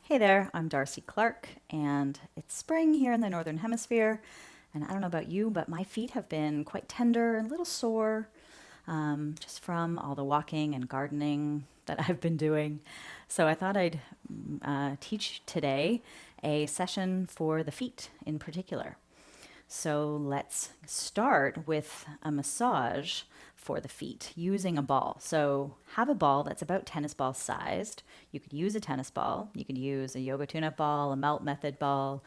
Hey there, I'm Darcy Clark, and it's spring here in the Northern Hemisphere. And I don't know about you, but my feet have been quite tender and a little sore just from all the walking and gardening that I've been doing. So I thought I'd teach today a session for the feet in particular. So let's start with a massage for the feet using a ball. So have a ball that's about tennis ball sized. You could use a tennis ball. You could use a yoga tune-up ball, a melt method ball,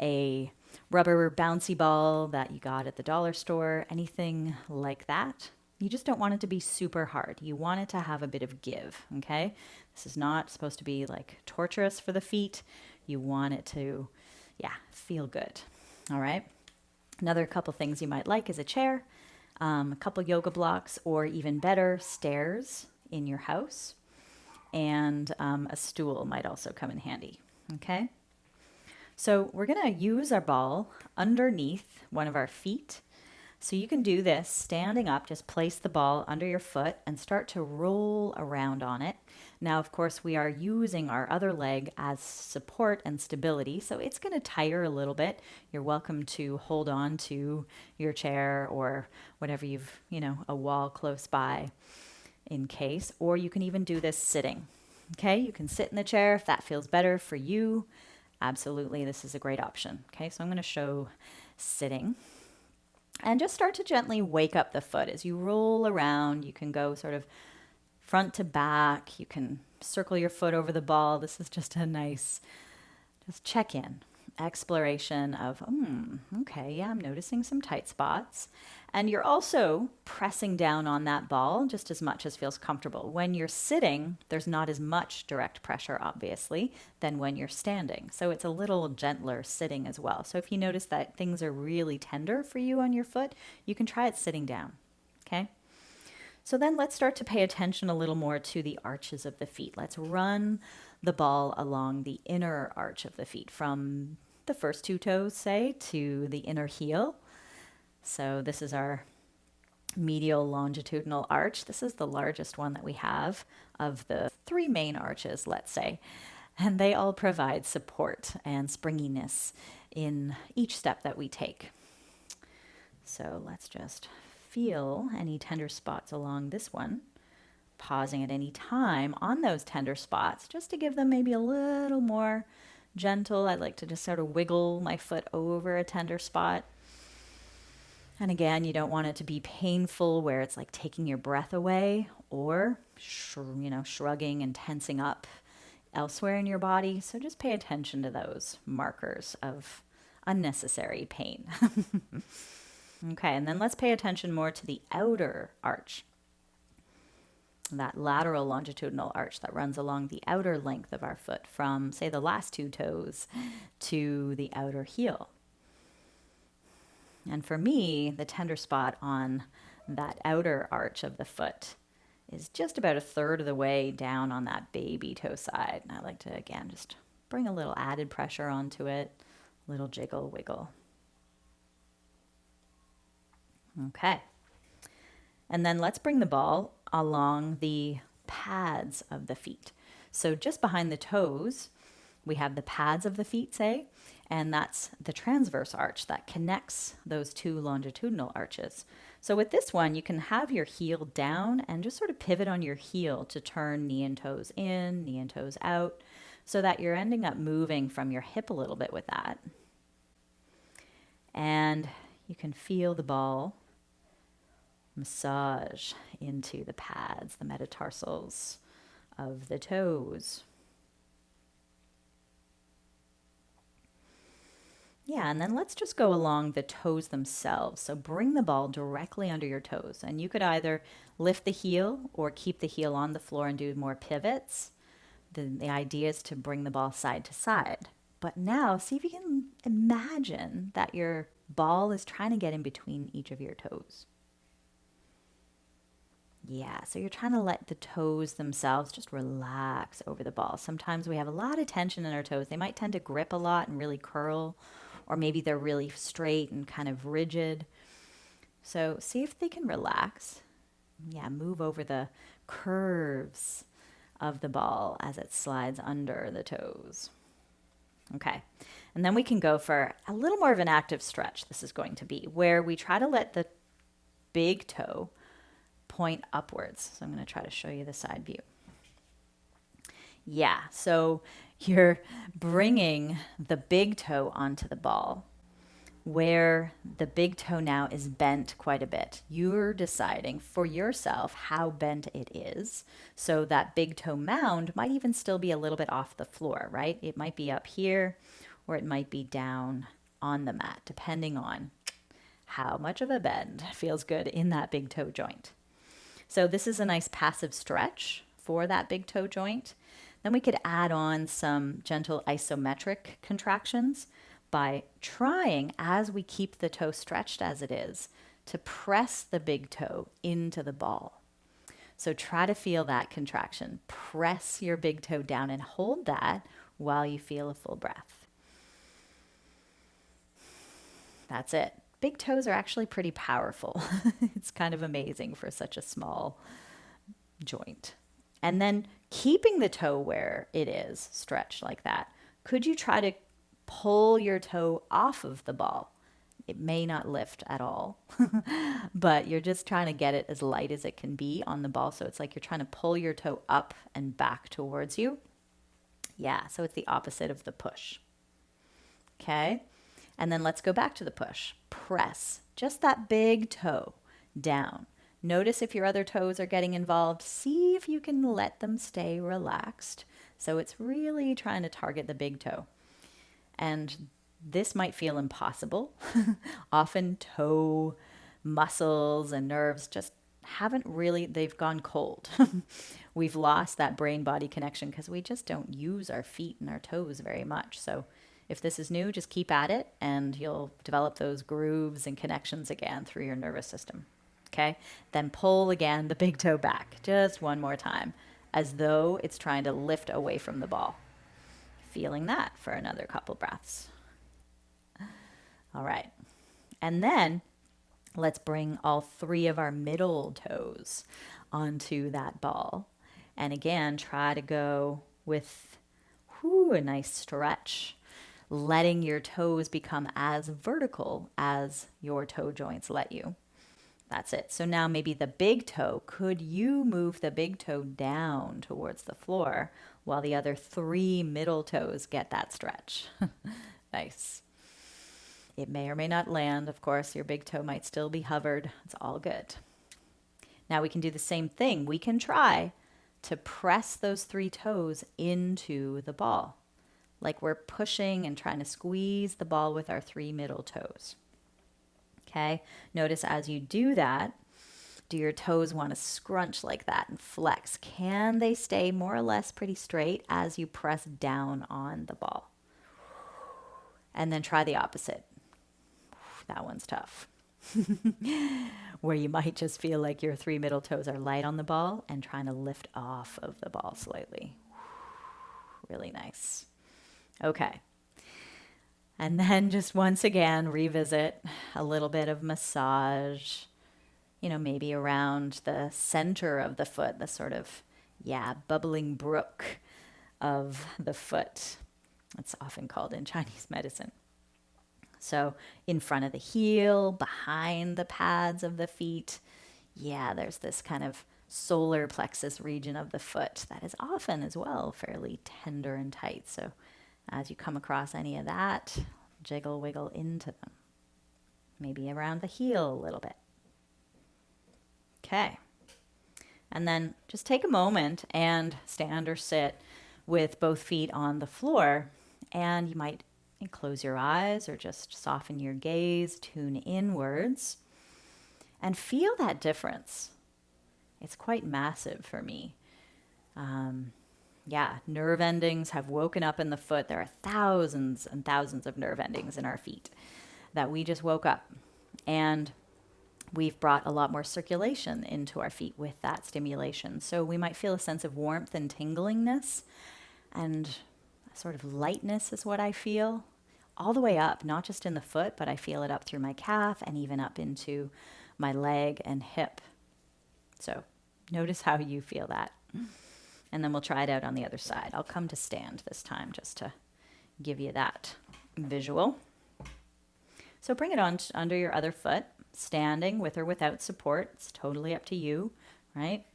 a rubber bouncy ball that you got at the dollar store, anything like that. You just don't want it to be super hard. You want it to have a bit of give, okay? This is not supposed to be like torturous for the feet. You want it to, yeah, feel good. All right. Another couple things you might like is a chair, a couple yoga blocks, or even better, stairs in your house. And a stool might also come in handy. Okay? So we're going to use our ball underneath one of our feet. So you can do this standing up, just place the ball under your foot and start to roll around on it. Now, of course, we are using our other leg as support and stability, so it's going to tire a little bit. You're welcome to hold on to your chair or whatever a wall close by in case, or you can even do this sitting. Okay, you can sit in the chair if that feels better for you. Absolutely, this is a great option. Okay, so I'm going to show sitting. And just start to gently wake up the foot as you roll around. You can go sort of front to back. You can circle your foot over the ball. This is just a nice, just check in, exploration of, okay, yeah, I'm noticing some tight spots. And you're also pressing down on that ball just as much as feels comfortable. When you're sitting, there's not as much direct pressure, obviously, than when you're standing. So it's a little gentler sitting as well. So if you notice that things are really tender for you on your foot, you can try it sitting down, okay? So then let's start to pay attention a little more to the arches of the feet. Let's run the ball along the inner arch of the feet from the first two toes, say, to the inner heel. So this is our medial longitudinal arch. This is the largest one that we have of the three main arches, let's say. And they all provide support and springiness in each step that we take. So let's just feel any tender spots along this one, pausing at any time on those tender spots just to give them maybe a little more gentle. I like to just sort of wiggle my foot over a tender spot. And again, you don't want it to be painful where it's like taking your breath away or, shrugging and tensing up elsewhere in your body. So just pay attention to those markers of unnecessary pain. Okay, and then let's pay attention more to the outer arch, that lateral longitudinal arch that runs along the outer length of our foot from, say, the last two toes to the outer heel. And for me, the tender spot on that outer arch of the foot is just about a third of the way down on that baby toe side. And I like to, again, just bring a little added pressure onto it, little jiggle, wiggle. Okay. And then let's bring the ball along the pads of the feet. So just behind the toes, we have the pads of the feet, say, and that's the transverse arch that connects those two longitudinal arches. So with this one, you can have your heel down and just sort of pivot on your heel to turn knee and toes in, knee and toes out, so that you're ending up moving from your hip a little bit with that. And you can feel the ball massage into the pads, the metatarsals of the toes. Yeah, and then let's just go along the toes themselves. So bring the ball directly under your toes. And you could either lift the heel or keep the heel on the floor and do more pivots. The idea is to bring the ball side to side. But now see if you can imagine that your ball is trying to get in between each of your toes. Yeah, so you're trying to let the toes themselves just relax over the ball. Sometimes we have a lot of tension in our toes. They might tend to grip a lot and really curl, or maybe they're really straight and kind of rigid. So see if they can relax. Yeah, move over the curves of the ball as it slides under the toes. Okay. And then we can go for a little more of an active stretch. This is going to be where we try to let the big toe point upwards. So I'm going to try to show you the side view. Yeah, so you're bringing the big toe onto the ball where the big toe now is bent quite a bit. You're deciding for yourself how bent it is. So that big toe mound might even still be a little bit off the floor, right? It might be up here or it might be down on the mat, depending on how much of a bend feels good in that big toe joint. So this is a nice passive stretch for that big toe joint. Then we could add on some gentle isometric contractions by trying, as we keep the toe stretched as it is, to press the big toe into the ball. So try to feel that contraction. Press your big toe down and hold that while you feel a full breath. That's it. Big toes are actually pretty powerful. It's kind of amazing for such a small joint. And then keeping the toe where it is stretched like that, could you try to pull your toe off of the ball? It may not lift at all, but you're just trying to get it as light as it can be on the ball. So it's like you're trying to pull your toe up and back towards you. Yeah, so it's the opposite of the push. Okay, and then let's go back to the push. Press just that big toe down. Notice if your other toes are getting involved. See if you can let them stay relaxed. So it's really trying to target the big toe. And this might feel impossible. Often toe muscles and nerves just haven't really, they've gone cold. We've lost that brain-body connection because we just don't use our feet and our toes very much. So if this is new, just keep at it and you'll develop those grooves and connections again through your nervous system. Okay, then pull again the big toe back just one more time as though it's trying to lift away from the ball. Feeling that for another couple breaths. All right, and then let's bring all three of our middle toes onto that ball. And again, try to go with a nice stretch, letting your toes become as vertical as your toe joints let you. That's it. So now maybe the big toe, could you move the big toe down towards the floor while the other three middle toes get that stretch? Nice. It may or may not land. Of course, your big toe might still be hovered. It's all good. Now we can do the same thing. We can try to press those three toes into the ball, like we're pushing and trying to squeeze the ball with our three middle toes. Okay, notice as you do that, do your toes want to scrunch like that and flex? Can they stay more or less pretty straight as you press down on the ball? And then try the opposite. That one's tough. Where you might just feel like your three middle toes are light on the ball and trying to lift off of the ball slightly. Really nice. Okay. And then just once again, revisit a little bit of massage, maybe around the center of the foot, the sort of, bubbling brook of the foot. That's often called in Chinese medicine. So in front of the heel, behind the pads of the feet, there's this kind of solar plexus region of the foot that is often as well fairly tender and tight. So as you come across any of that, jiggle, wiggle into them. Maybe around the heel a little bit. Okay. And then just take a moment and stand or sit with both feet on the floor. And you might close your eyes or just soften your gaze, tune inwards, and feel that difference. It's quite massive for me. Nerve endings have woken up in the foot. There are thousands and thousands of nerve endings in our feet that we just woke up. And we've brought a lot more circulation into our feet with that stimulation. So we might feel a sense of warmth and tinglingness, and a sort of lightness is what I feel all the way up, not just in the foot, but I feel it up through my calf and even up into my leg and hip. So notice how you feel that. And then we'll try it out on the other side. I'll come to stand this time just to give you that visual. So bring it on under your other foot, standing with or without support. It's totally up to you, right?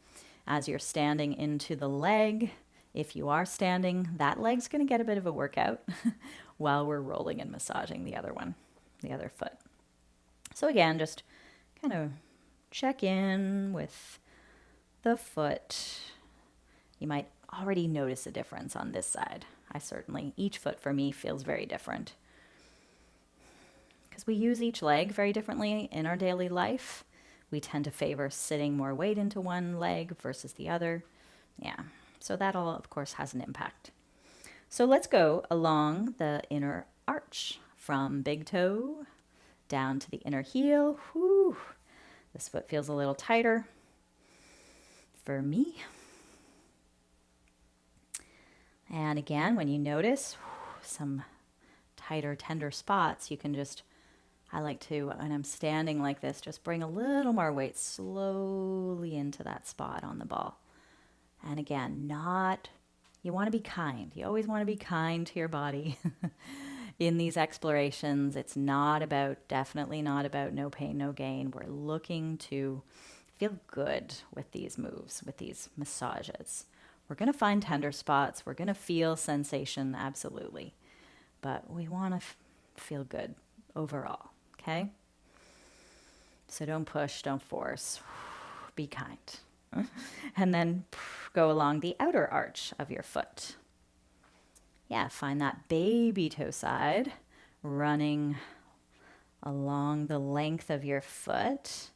As you're standing into the leg, if you are standing, that leg's going to get a bit of a workout while we're rolling and massaging the other one, the other foot. So again, just kind of check in with the foot. You might already notice a difference on this side. Each foot for me feels very different. Because we use each leg very differently in our daily life. We tend to favor sitting more weight into one leg versus the other. Yeah, so that all, of course, has an impact. So let's go along the inner arch from big toe down to the inner heel. Whew. This foot feels a little tighter for me. And again, when you notice some tighter, tender spots, you can just, I like to, when I'm standing like this, just bring a little more weight slowly into that spot on the ball. And again, you want to be kind. You always want to be kind to your body. In these explorations, it's definitely not about no pain, no gain. We're looking to feel good with these moves, with these massages. We're going to find tender spots. We're going to feel sensation, absolutely. But we want to feel good overall, okay? So don't push, don't force. Be kind. And then go along the outer arch of your foot. Yeah, find that baby toe side running along the length of your foot.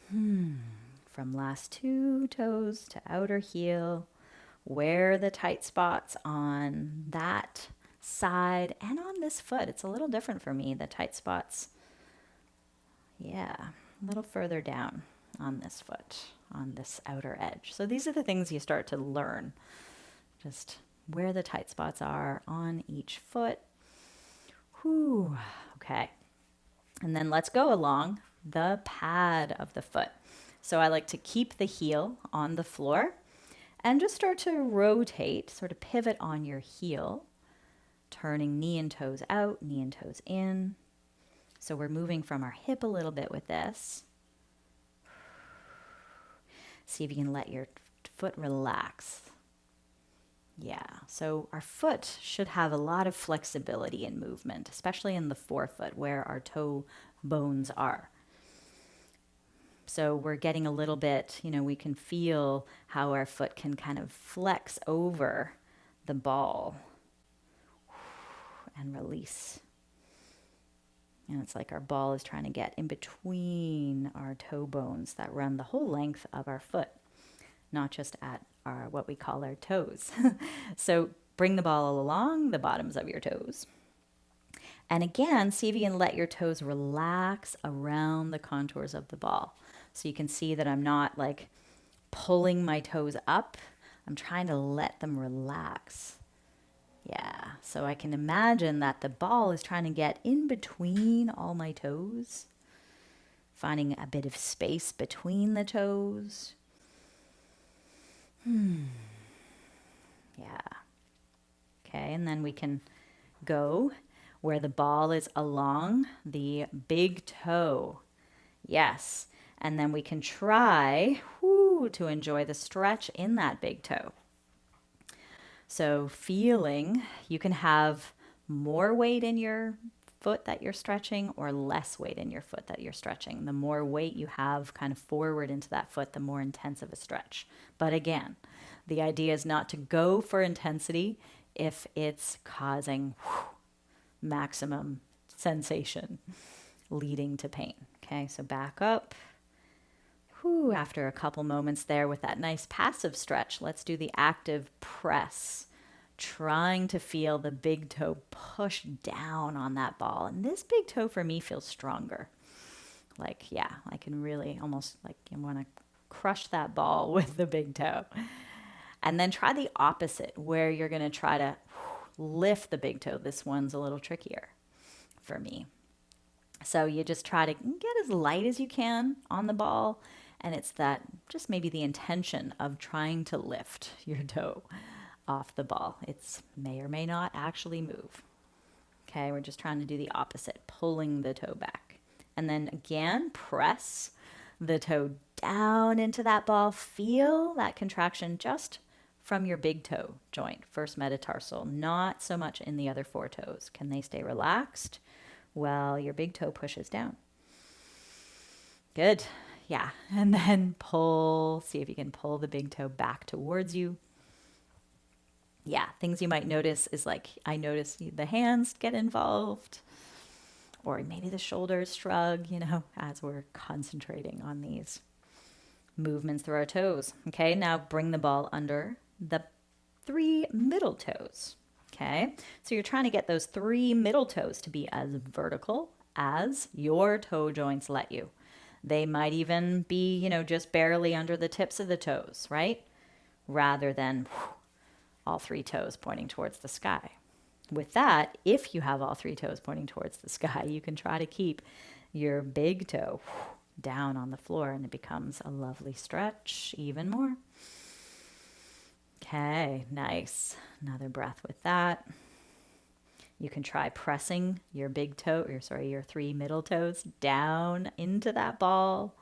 From last two toes to outer heel. Where are the tight spots on that side and on this foot? It's a little different for me, the tight spots. Yeah, a little further down on this foot, on this outer edge. So these are the things you start to learn. Just where the tight spots are on each foot. Whew. Okay. And then let's go along the pad of the foot. So I like to keep the heel on the floor and just start to rotate, sort of pivot on your heel, turning knee and toes out, knee and toes in. So we're moving from our hip a little bit with this. See if you can let your foot relax. Yeah, so our foot should have a lot of flexibility in movement, especially in the forefoot where our toe bones are. So we're getting a little bit, we can feel how our foot can kind of flex over the ball and release. And it's like our ball is trying to get in between our toe bones that run the whole length of our foot, not just at what we call our toes. So bring the ball along the bottoms of your toes. And again, see if you can let your toes relax around the contours of the ball. So you can see that I'm not like pulling my toes up. I'm trying to let them relax. Yeah, so I can imagine that the ball is trying to get in between all my toes, finding a bit of space between the toes. Yeah. Okay, and then we can go where the ball is along the big toe. Yes, and then we can try to enjoy the stretch in that big toe. So feeling, you can have more weight in your foot that you're stretching or less weight in your foot that you're stretching. The more weight you have kind of forward into that foot, the more intense of a stretch. But again, the idea is not to go for intensity if it's causing maximum sensation leading to pain. Okay, so back up. After a couple moments there with that nice passive stretch, let's do the active press, trying to feel the big toe push down on that ball. And this big toe for me feels stronger. Like, yeah, I can really almost like you want to crush that ball with the big toe. And then try the opposite, where you're going to try to lift the big toe. This one's a little trickier for me. So you just try to get as light as you can on the ball. And it's that just maybe the intention of trying to lift your toe off the ball. It's may or may not actually move. Okay, we're just trying to do the opposite, pulling the toe back. And then again, press the toe down into that ball. Feel that contraction just from your big toe joint, first metatarsal, not so much in the other four toes. Can they stay relaxed while your big toe pushes down? Good. Yeah. And then pull, see if you can pull the big toe back towards you. Yeah, things you might notice is like, I notice the hands get involved, or maybe the shoulders shrug, as we're concentrating on these movements through our toes. Okay, now bring the ball under the 3 middle toes. Okay, so you're trying to get those 3 middle toes to be as vertical as your toe joints let you. They might even be, just barely under the tips of the toes, right? Rather than all 3 toes pointing towards the sky. With that, if you have all 3 toes pointing towards the sky, you can try to keep your big toe down on the floor, and it becomes a lovely stretch even more. Okay, nice. Another breath with that. You can try pressing your your 3 middle toes down into that ball.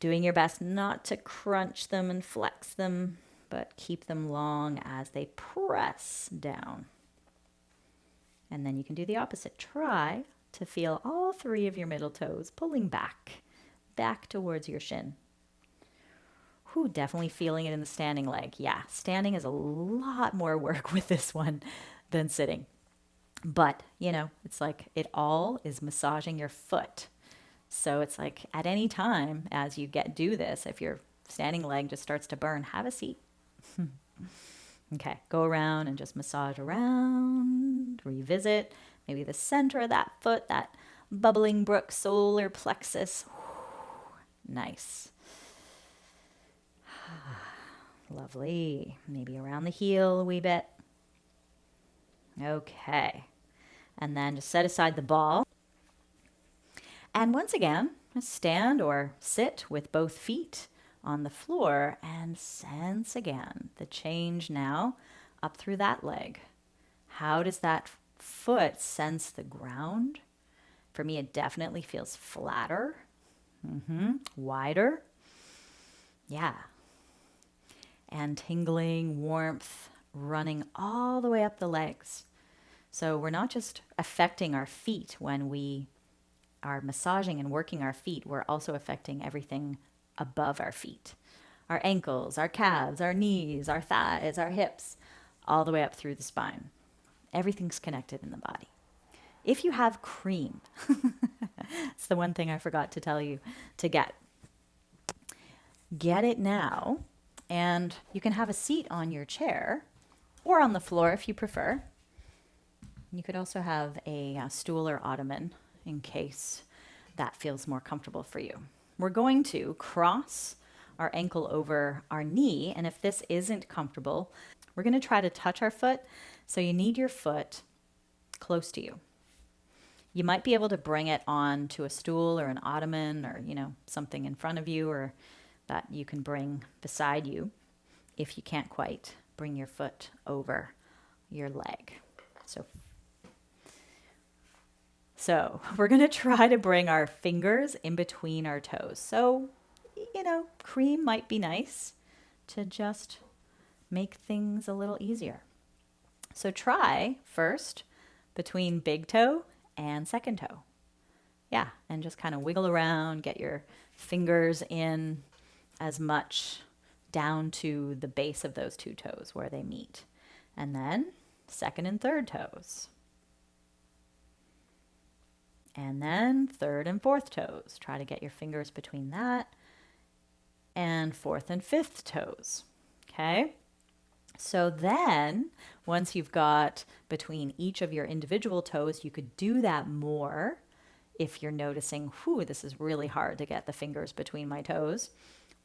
Doing your best not to crunch them and flex them, but keep them long as they press down. And then you can do the opposite. Try to feel all 3 of your middle toes pulling back towards your shin. Definitely feeling it in the standing leg. Yeah, standing is a lot more work with this one than sitting. But, it's like it all is massaging your foot. So it's like at any time as you do this, if your standing leg just starts to burn, have a seat. Okay, go around and just massage around, revisit maybe the center of that foot, that bubbling brook, solar plexus. Nice. Lovely. Maybe around the heel a wee bit. Okay. And then just set aside the ball. And once again, stand or sit with both feet on the floor and sense again the change now up through that leg. How does that foot sense the ground? For me, it definitely feels flatter, wider. Yeah. And tingling, warmth running all the way up the legs. So we're not just affecting our feet when we are massaging and working our feet, we're also affecting everything above our feet. Our ankles, our calves, our knees, our thighs, our hips, all the way up through the spine. Everything's connected in the body. If you have cream, it's the one thing I forgot to tell you to get. Get it now, and you can have a seat on your chair or on the floor if you prefer. You could also have a stool or ottoman in case that feels more comfortable for you. We're going to cross our ankle over our knee, and if this isn't comfortable, we're going to try to touch our foot. So you need your foot close to you. You might be able to bring it on to a stool or an ottoman or, something in front of you or that you can bring beside you if you can't quite bring your foot over your leg. So we're going to try to bring our fingers in between our toes. So, cream might be nice to just make things a little easier. So try first between big toe and second toe. Yeah, and just kind of wiggle around, get your fingers in as much down to the base of those 2 toes where they meet. And then second and third toes. And then third and fourth toes. Try to get your fingers between that. And fourth and fifth toes. Okay? So then, once you've got between each of your individual toes, you could do that more if you're noticing, this is really hard to get the fingers between my toes.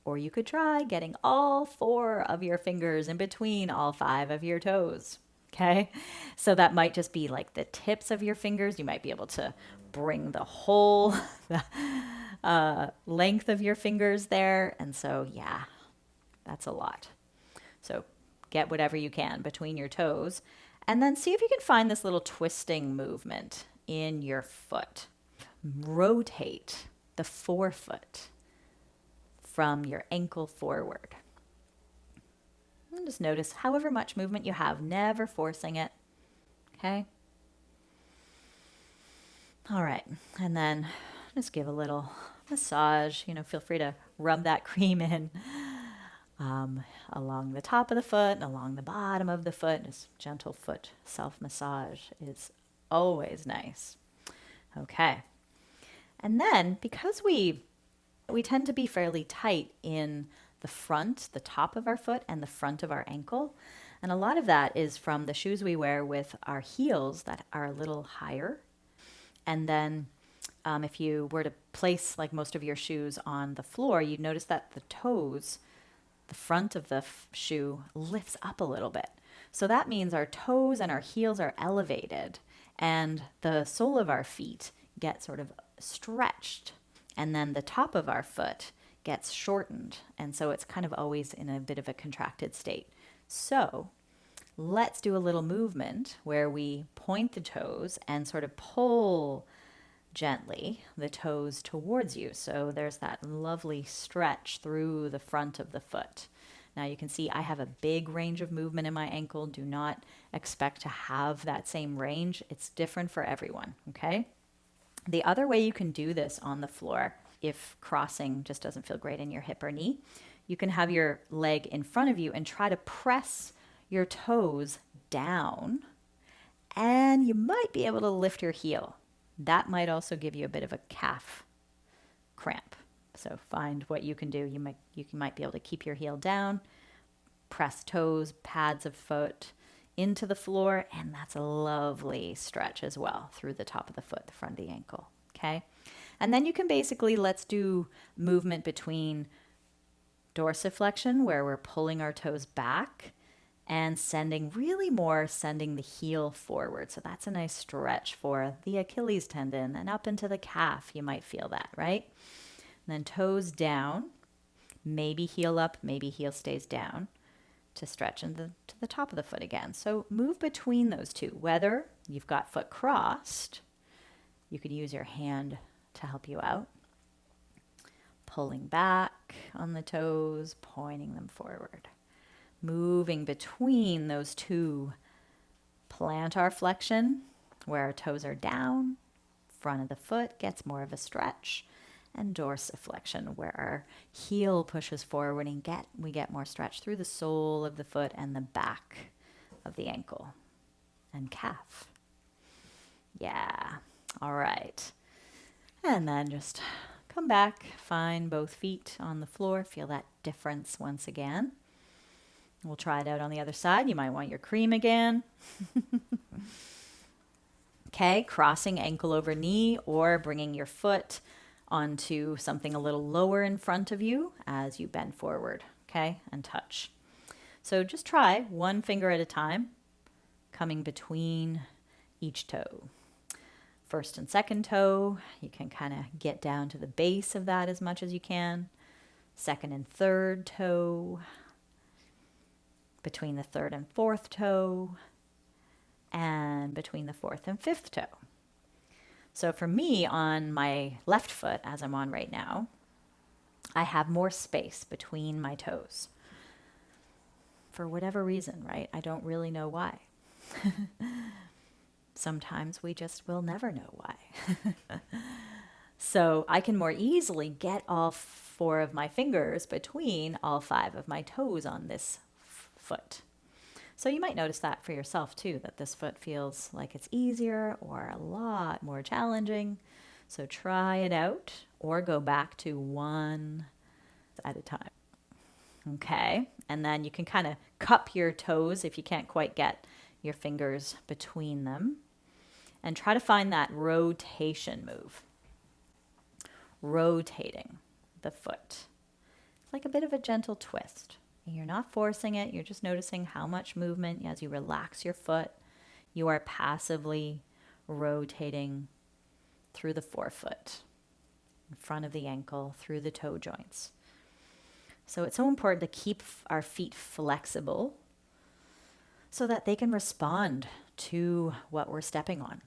Or you could try getting all 4 of your fingers in between all 5 of your toes. Okay? So that might just be like the tips of your fingers. You might be able to bring the whole length of your fingers there. And so, yeah, that's a lot. So get whatever you can between your toes. And then see if you can find this little twisting movement in your foot. Rotate the forefoot from your ankle forward. And just notice however much movement you have, never forcing it. Okay? All right. And then just give a little massage. Feel free to rub that cream in along the top of the foot, along the bottom of the foot. Just gentle foot self-massage is always nice. Okay. And then because we tend to be fairly tight in the front, the top of our foot and the front of our ankle. And a lot of that is from the shoes we wear with our heels that are a little higher. And then if you were to place like most of your shoes on the floor, you'd notice that the toes, the front of the shoe lifts up a little bit. So that means our toes and our heels are elevated and the sole of our feet get sort of stretched. And then the top of our foot gets shortened. And so it's kind of always in a bit of a contracted state. So let's do a little movement where we point the toes and sort of pull gently the toes towards you. So there's that lovely stretch through the front of the foot. Now you can see I have a big range of movement in my ankle. Do not expect to have that same range. It's different for everyone, okay? The other way you can do this on the floor, if crossing just doesn't feel great in your hip or knee, you can have your leg in front of you and try to press your toes down, and you might be able to lift your heel. That might also give you a bit of a calf cramp. So find what you can do. You might be able to keep your heel down, press toes, pads of foot into the floor, and that's a lovely stretch as well through the top of the foot, the front of the ankle, okay? And then you can basically, let's do movement between dorsiflexion, where we're pulling our toes back, and sending the heel forward. So that's a nice stretch for the Achilles tendon and up into the calf. You might feel that, right? And then toes down, maybe heel up, maybe heel stays down to stretch to the top of the foot again. So move between those two. Whether you've got foot crossed, you could use your hand to help you out. Pulling back on the toes, pointing them forward. Moving between those two. Plantar flexion, where our toes are down, front of the foot gets more of a stretch, and dorsiflexion, where our heel pushes forward and we get more stretch through the sole of the foot and the back of the ankle and calf. Yeah, all right. And then just come back, find both feet on the floor, feel that difference once again. We'll try it out on the other side. You might want your cream again. Okay, crossing ankle over knee or bringing your foot onto something a little lower in front of you as you bend forward, okay, and touch. So just try one finger at a time, coming between each toe. First and second toe, you can kind of get down to the base of that as much as you can. Second and third toe, between the third and fourth toe, and between the fourth and fifth toe. So for me, on my left foot, as I'm on right now, I have more space between my toes. For whatever reason, right? I don't really know why. Sometimes we just will never know why. So I can more easily get all 4 of my fingers between all 5 of my toes on this foot. So you might notice that for yourself too, that this foot feels like it's easier or a lot more challenging. So try it out or go back to one at a time. Okay, and then you can kind of cup your toes if you can't quite get your fingers between them. And try to find that rotation move. Rotating the foot. It's like a bit of a gentle twist. You're not forcing it. You're just noticing how much movement as you relax your foot. You are passively rotating through the forefoot, in front of the ankle, through the toe joints. So it's so important to keep our feet flexible so that they can respond to what we're stepping on.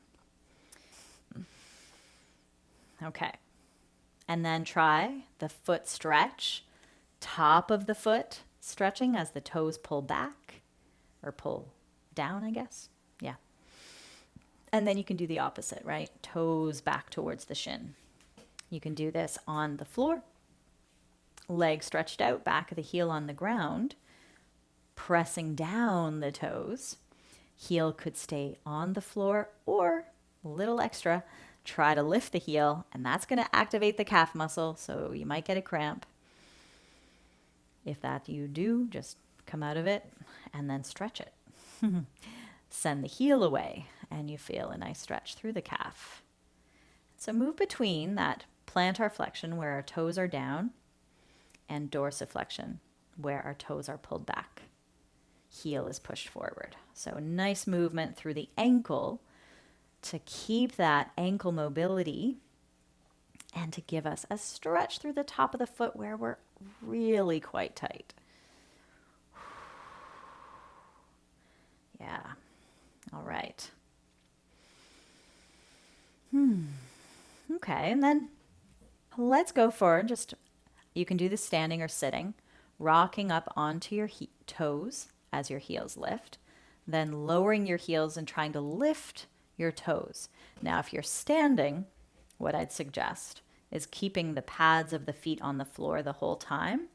Okay. And then try the foot stretch, top of the foot stretching as the toes pull back or pull down, I guess. Yeah. And then you can do the opposite, right? Toes back towards the shin. You can do this on the floor, leg stretched out, back of the heel on the ground, pressing down the toes. Heel could stay on the floor, or a little extra, try to lift the heel, and that's going to activate the calf muscle, so you might get a cramp. If that you do, just come out of it and then stretch it. Send the heel away, and you feel a nice stretch through the calf. So move between that plantar flexion, where our toes are down, and dorsiflexion, where our toes are pulled back. Heel is pushed forward. So a nice movement through the ankle to keep that ankle mobility and to give us a stretch through the top of the foot where we're really quite tight. Yeah. All right. Okay, and then let's go for just, you can do this standing or sitting, rocking up onto your toes as your heels lift, then lowering your heels and trying to lift your toes. Now, if you're standing, what I'd suggest is keeping the pads of the feet on the floor the whole time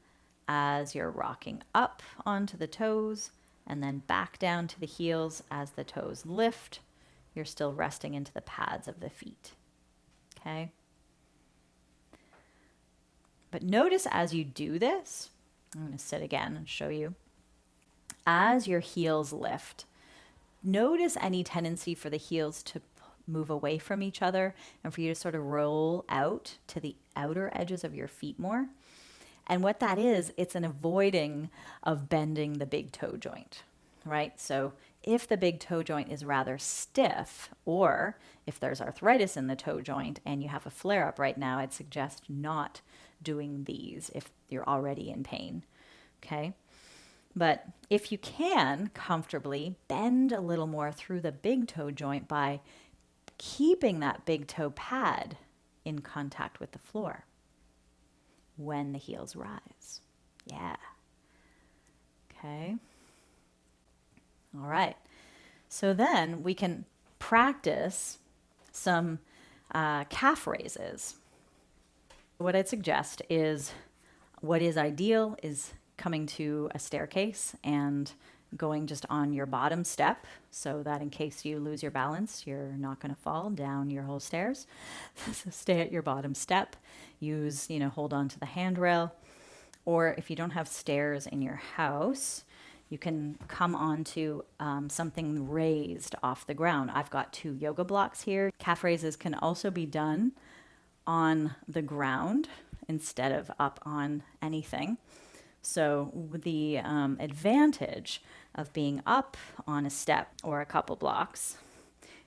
as you're rocking up onto the toes and then back down to the heels as the toes lift. You're still resting into the pads of the feet. Okay? But notice as you do this, I'm going to sit again and show you. As your heels lift, notice any tendency for the heels to move away from each other and for you to sort of roll out to the outer edges of your feet more. And what that is, it's an avoiding of bending the big toe joint, right? So if the big toe joint is rather stiff, or if there's arthritis in the toe joint and you have a flare up right now, I'd suggest not doing these if you're already in pain, okay? But if you can comfortably bend a little more through the big toe joint by keeping that big toe pad in contact with the floor when the heels rise. Yeah. Okay. All right. So then we can practice some calf raises. What I'd suggest is, what is ideal is coming to a staircase and going just on your bottom step, so that in case you lose your balance, you're not going to fall down your whole stairs. So stay at your bottom step. Use, hold on to the handrail. Or if you don't have stairs in your house, you can come onto something raised off the ground. I've got 2 yoga blocks here. Calf raises can also be done on the ground instead of up on anything. So the advantage of being up on a step or a couple blocks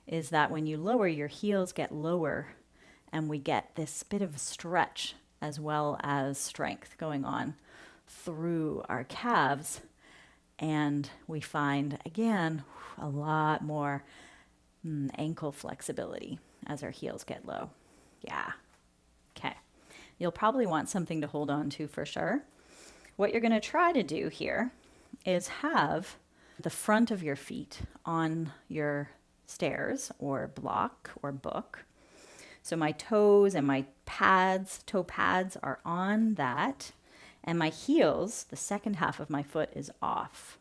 is that when you lower, your heels get lower and we get this bit of a stretch as well as strength going on through our calves. And we find, again, a lot more ankle flexibility as our heels get low. Yeah. Okay. You'll probably want something to hold on to for sure. What you're going to try to do here is have the front of your feet on your stairs or block or book. So my toes and my toe pads are on that, and my heels, the second half of my foot, is off.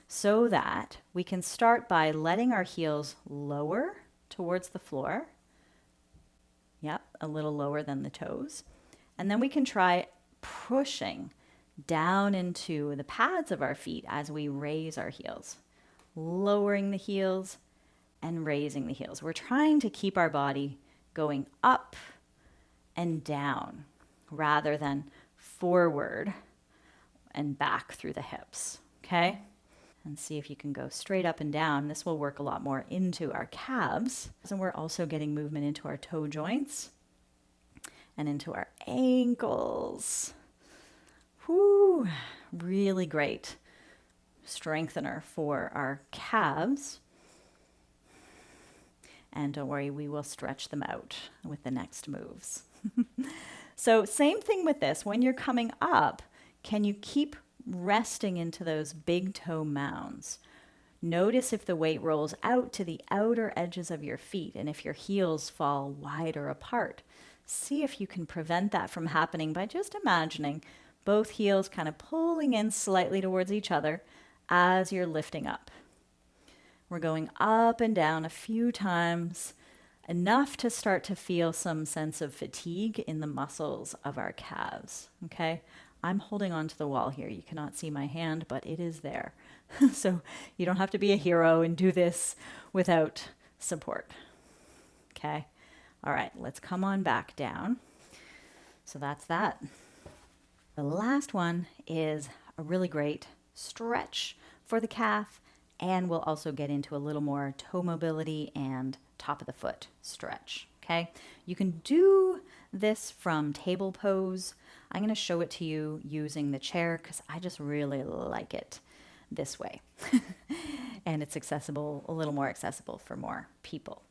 So that we can start by letting our heels lower towards the floor. Yep, a little lower than the toes. And then we can try pushing down into the pads of our feet as we raise our heels, lowering the heels and raising the heels. We're trying to keep our body going up and down rather than forward and back through the hips, okay? And see if you can go straight up and down. This will work a lot more into our calves. And we're also getting movement into our toe joints and into our ankles. Whoo, really great strengthener for our calves. And don't worry, we will stretch them out with the next moves. So same thing with this. When you're coming up, can you keep resting into those big toe mounds? Notice if the weight rolls out to the outer edges of your feet and if your heels fall wider apart. See if you can prevent that from happening by just imagining both heels kind of pulling in slightly towards each other as you're lifting up. We're going up and down a few times, enough to start to feel some sense of fatigue in the muscles of our calves, okay? I'm holding onto the wall here. You cannot see my hand, but it is there. So you don't have to be a hero and do this without support, okay? All right, let's come on back down. So that's that. The last one is a really great stretch for the calf, and we'll also get into a little more toe mobility and top of the foot stretch, okay? You can do this from table pose. I'm going to show it to you using the chair because I just really like it this way. And it's accessible, a little more accessible for more people.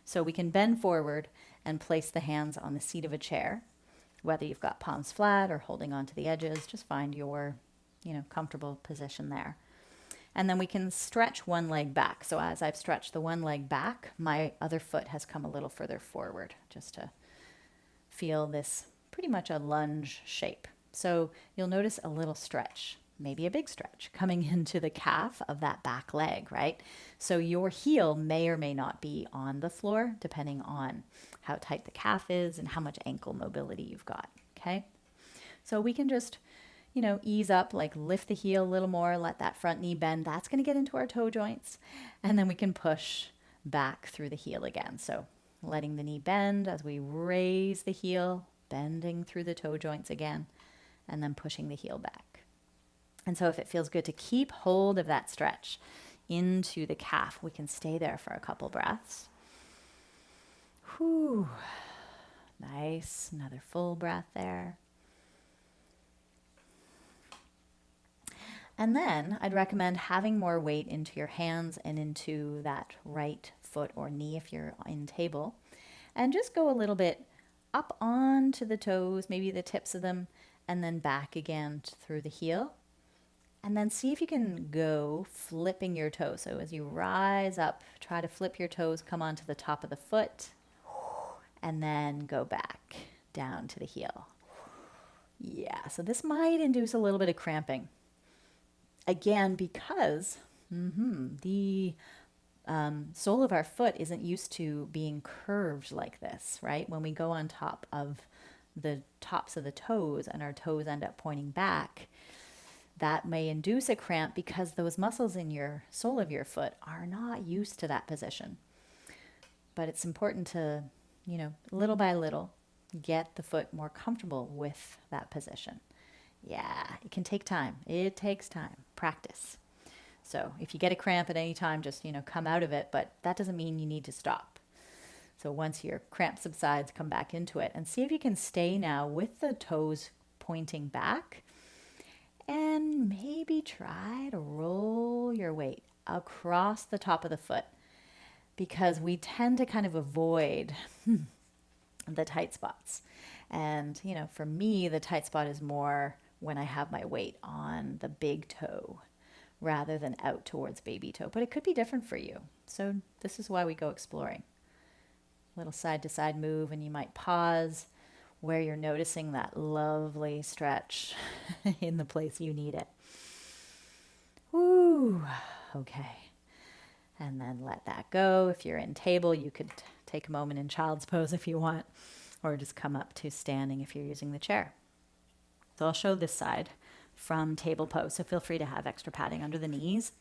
So we can bend forward and place the hands on the seat of a chair, whether you've got palms flat or holding onto the edges. Just find your, comfortable position there. And then we can stretch one leg back. So as I've stretched the one leg back, my other foot has come a little further forward just to feel this pretty much a lunge shape. So you'll notice a little stretch, maybe a big stretch coming into the calf of that back leg, right? So your heel may or may not be on the floor depending on how tight the calf is and how much ankle mobility you've got, okay? So we can just ease up, like lift the heel a little more, let that front knee bend. That's going to get into our toe joints. And then we can push back through the heel again. So letting the knee bend as we raise the heel, bending through the toe joints again, and then pushing the heel back. And so if it feels good to keep hold of that stretch into the calf, we can stay there for a couple breaths. Whew. Nice. Another full breath there. And then I'd recommend having more weight into your hands and into that right foot or knee if you're in table. And just go a little bit up onto the toes, maybe the tips of them, and then back again through the heel. And then see if you can go flipping your toes. So as you rise up, try to flip your toes, come onto the top of the foot, and then go back down to the heel. Yeah, so this might induce a little bit of cramping. Again, because the sole of our foot isn't used to being curved like this, right? When we go on top of the tops of the toes and our toes end up pointing back, that may induce a cramp because those muscles in your sole of your foot are not used to that position. But it's important to, little by little, get the foot more comfortable with that position. Yeah, it can take time. It takes time, practice. So if you get a cramp at any time, just, come out of it, but that doesn't mean you need to stop. So once your cramp subsides, come back into it and see if you can stay now with the toes pointing back and maybe try to roll your weight across the top of the foot because we tend to kind of avoid the tight spots. And, for me, the tight spot is more when I have my weight on the big toe rather than out towards baby toe. But it could be different for you. So this is why we go exploring. Little side to side move, and you might pause where you're noticing that lovely stretch in the place you need it. Woo, okay. And then let that go. If you're in table, you could take a moment in child's pose if you want, or just come up to standing if you're using the chair. So I'll show this side from table pose, so feel free to have extra padding under the knees.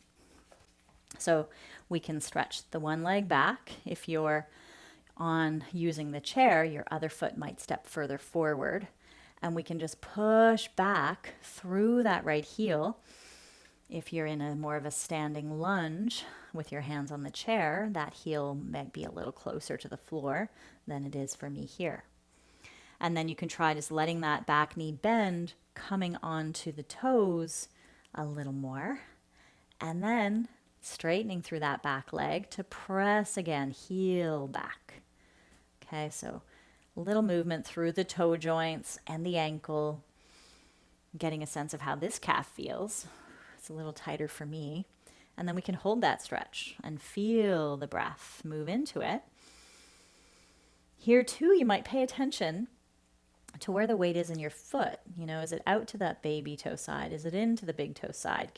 So we can stretch the one leg back. If you're on using the chair, your other foot might step further forward, and we can just push back through that right heel. If you're in a more of a standing lunge with your hands on the chair, that heel might be a little closer to the floor than it is for me here. And then you can try just letting that back knee bend, coming onto the toes a little more, And then straightening through that back leg to press again, heel back. Okay, so a little movement through the toe joints and the ankle, getting a sense of how this calf feels. It's a little tighter for me. And then we can hold that stretch and feel the breath move into it. Here too, you might pay attention to where the weight is in your foot. You know, is it out to that baby toe side? Is it into the big toe side?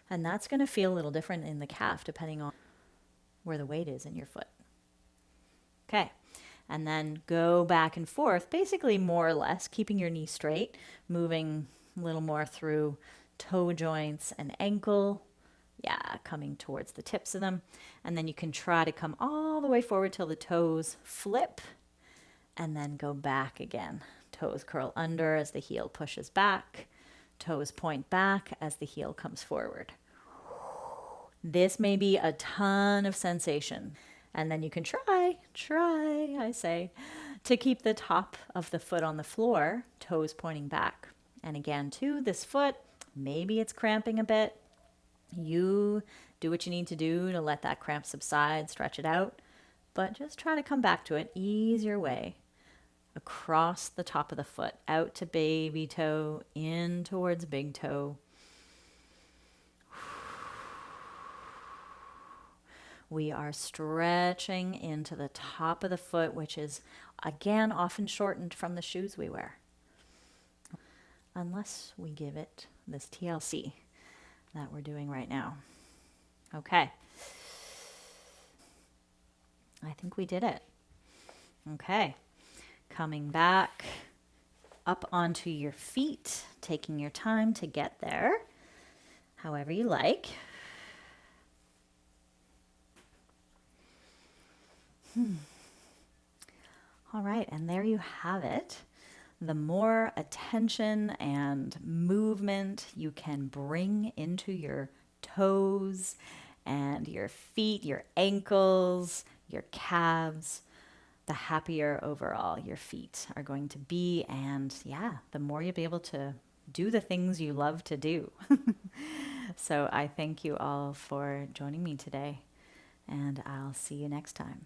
And that's going to feel a little different in the calf depending on where the weight is in your foot. Okay. And then go back and forth, basically more or less keeping your knee straight, moving a little more through toe joints and ankle. Yeah, coming towards the tips of them. And then you can try to come all the way forward till the toes flip and then go back again. Toes curl under as the heel pushes back. Toes point back as the heel comes forward. This may be a ton of sensation. And then you can try, I say, to keep the top of the foot on the floor, toes pointing back. And again, too, this foot, maybe it's cramping a bit. You do what you need to do to let that cramp subside, stretch it out. But just try to come back to it, ease your way across the top of the foot, out to baby toe, in towards big toe. We are stretching into the top of the foot, which is, again, often shortened from the shoes we wear. Unless we give it this TLC that we're doing right now. Okay. I think we did it. Okay. Coming back up onto your feet, taking your time to get there, however you like. All right, and there you have it. The more attention and movement you can bring into your toes and your feet, your ankles, your calves, the happier overall your feet are going to be. And yeah, the more you'll be able to do the things you love to do. So I thank you all for joining me today, and I'll see you next time.